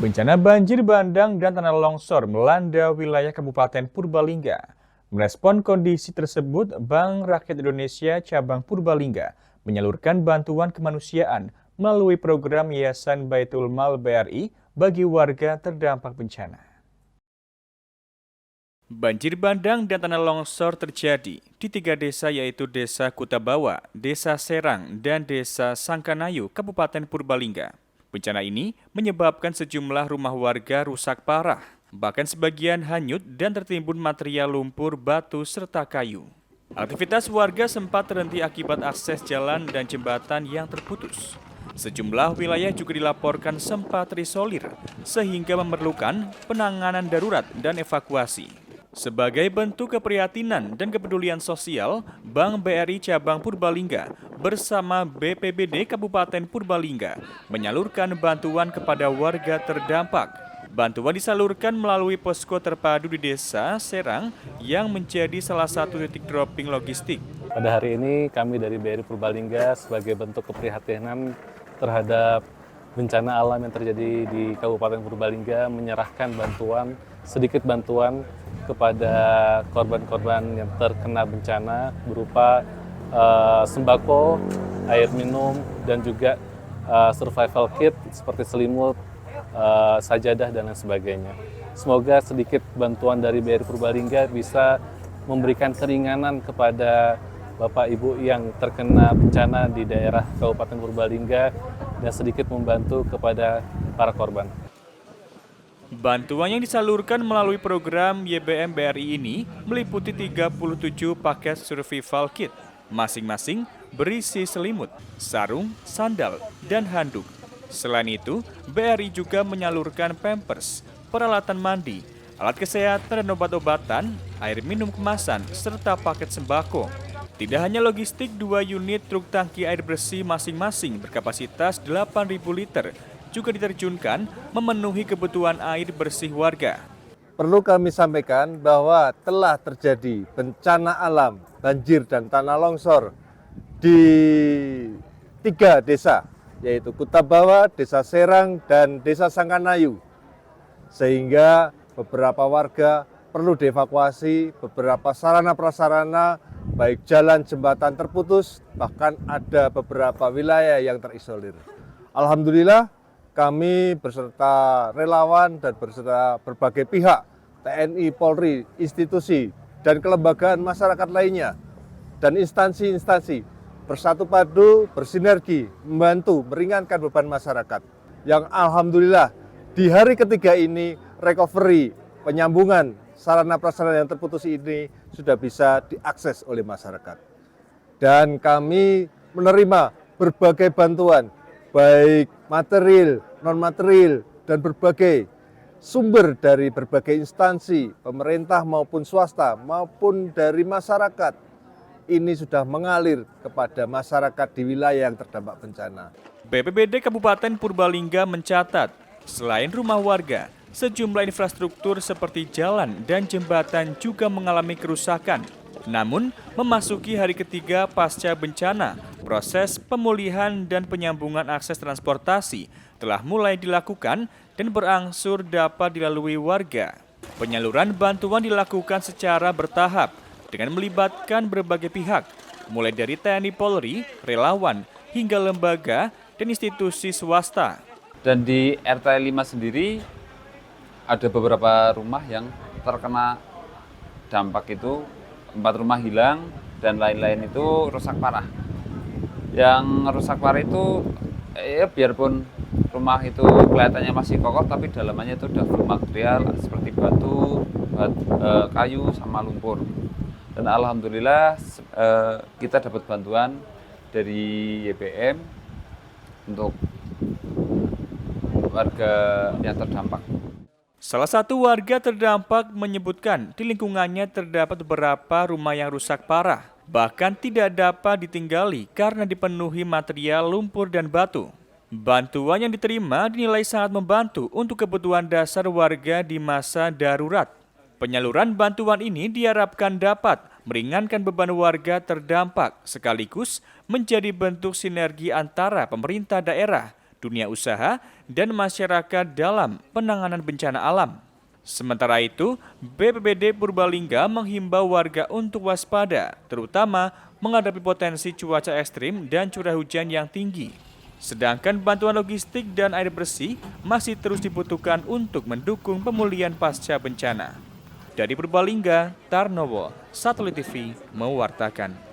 Bencana banjir bandang dan tanah longsor melanda wilayah Kabupaten Purbalingga. Merespon kondisi tersebut, Bank Rakyat Indonesia Cabang Purbalingga menyalurkan bantuan kemanusiaan melalui program Yayasan Baitul Mal BRI bagi warga terdampak bencana. Banjir bandang dan tanah longsor terjadi di 3 desa yaitu Desa Kutabawa, Desa Serang, dan Desa Sangkanayu, Kabupaten Purbalingga. Bencana ini menyebabkan sejumlah rumah warga rusak parah, bahkan sebagian hanyut dan tertimbun material lumpur, batu, serta kayu. Aktivitas warga sempat terhenti akibat akses jalan dan jembatan yang terputus. Sejumlah wilayah juga dilaporkan sempat terisolir, sehingga memerlukan penanganan darurat dan evakuasi. Sebagai bentuk keprihatinan dan kepedulian sosial, Bank BRI Cabang Purbalingga bersama BPBD Kabupaten Purbalingga menyalurkan bantuan kepada warga terdampak. Bantuan disalurkan melalui posko terpadu di Desa Serang yang menjadi salah satu titik dropping logistik. Pada hari ini kami dari BRI Purbalingga sebagai bentuk keprihatinan terhadap bencana alam yang terjadi di Kabupaten Purbalingga menyerahkan sedikit bantuan kepada korban-korban yang terkena bencana berupa sembako, air minum, dan juga survival kit seperti selimut, sajadah, dan lain sebagainya. Semoga sedikit bantuan dari BRI Purbalingga bisa memberikan keringanan kepada Bapak Ibu yang terkena bencana di daerah Kabupaten Purbalingga dan sedikit membantu kepada para korban. Bantuan yang disalurkan melalui program YBM BRI ini meliputi 37 paket survival kit, masing-masing berisi selimut, sarung, sandal, dan handuk. Selain itu, BRI juga menyalurkan pampers, peralatan mandi, alat kesehatan dan obat-obatan, air minum kemasan, serta paket sembako. Tidak hanya logistik, 2 unit truk tangki air bersih masing-masing berkapasitas 8.000 liter juga diterjunkan memenuhi kebutuhan air bersih warga. Perlu kami sampaikan bahwa telah terjadi bencana alam, banjir dan tanah longsor di 3 desa, yaitu Kutabawa, Desa Serang, dan Desa Sangkanayu. Sehingga beberapa warga perlu dievakuasi, beberapa sarana-prasarana, baik jalan, jembatan terputus, bahkan ada beberapa wilayah yang terisolir. Alhamdulillah, kami beserta relawan dan beserta berbagai pihak, TNI, Polri, institusi, dan kelembagaan masyarakat lainnya, dan instansi-instansi bersatu padu, bersinergi, membantu meringankan beban masyarakat. Yang alhamdulillah di hari ketiga ini recovery, penyambungan sarana prasarana yang terputus ini sudah bisa diakses oleh masyarakat. Dan kami menerima berbagai bantuan, baik material, non-material, dan berbagai sumber dari berbagai instansi, pemerintah maupun swasta, maupun dari masyarakat. Ini sudah mengalir kepada masyarakat di wilayah yang terdampak bencana. BPBD Kabupaten Purbalingga mencatat, selain rumah warga, sejumlah infrastruktur seperti jalan dan jembatan juga mengalami kerusakan. Namun, memasuki hari ketiga pasca bencana, proses pemulihan dan penyambungan akses transportasi telah mulai dilakukan dan berangsur dapat dilalui warga. Penyaluran bantuan dilakukan secara bertahap dengan melibatkan berbagai pihak, mulai dari TNI Polri, relawan, hingga lembaga dan institusi swasta. Dan di RT 5 sendiri ada beberapa rumah yang terkena dampak itu, 4 rumah hilang dan lain-lain itu rusak parah. Yang rusak parah itu biarpun rumah itu kelihatannya masih kokoh, tapi dalamannya itu udah full material seperti batu, kayu, sama lumpur. Dan alhamdulillah kita dapat bantuan dari YBM untuk warga yang terdampak. Salah satu warga terdampak menyebutkan di lingkungannya terdapat beberapa rumah yang rusak parah, bahkan tidak dapat ditinggali karena dipenuhi material lumpur dan batu. Bantuan yang diterima dinilai sangat membantu untuk kebutuhan dasar warga di masa darurat. Penyaluran bantuan ini diharapkan dapat meringankan beban warga terdampak sekaligus menjadi bentuk sinergi antara pemerintah daerah dunia usaha, dan masyarakat dalam penanganan bencana alam. Sementara itu, BPBD Purbalingga menghimbau warga untuk waspada, terutama menghadapi potensi cuaca ekstrim dan curah hujan yang tinggi. Sedangkan bantuan logistik dan air bersih masih terus dibutuhkan untuk mendukung pemulihan pasca bencana. Dari Purbalingga, Tarnowo, Satelit TV mewartakan.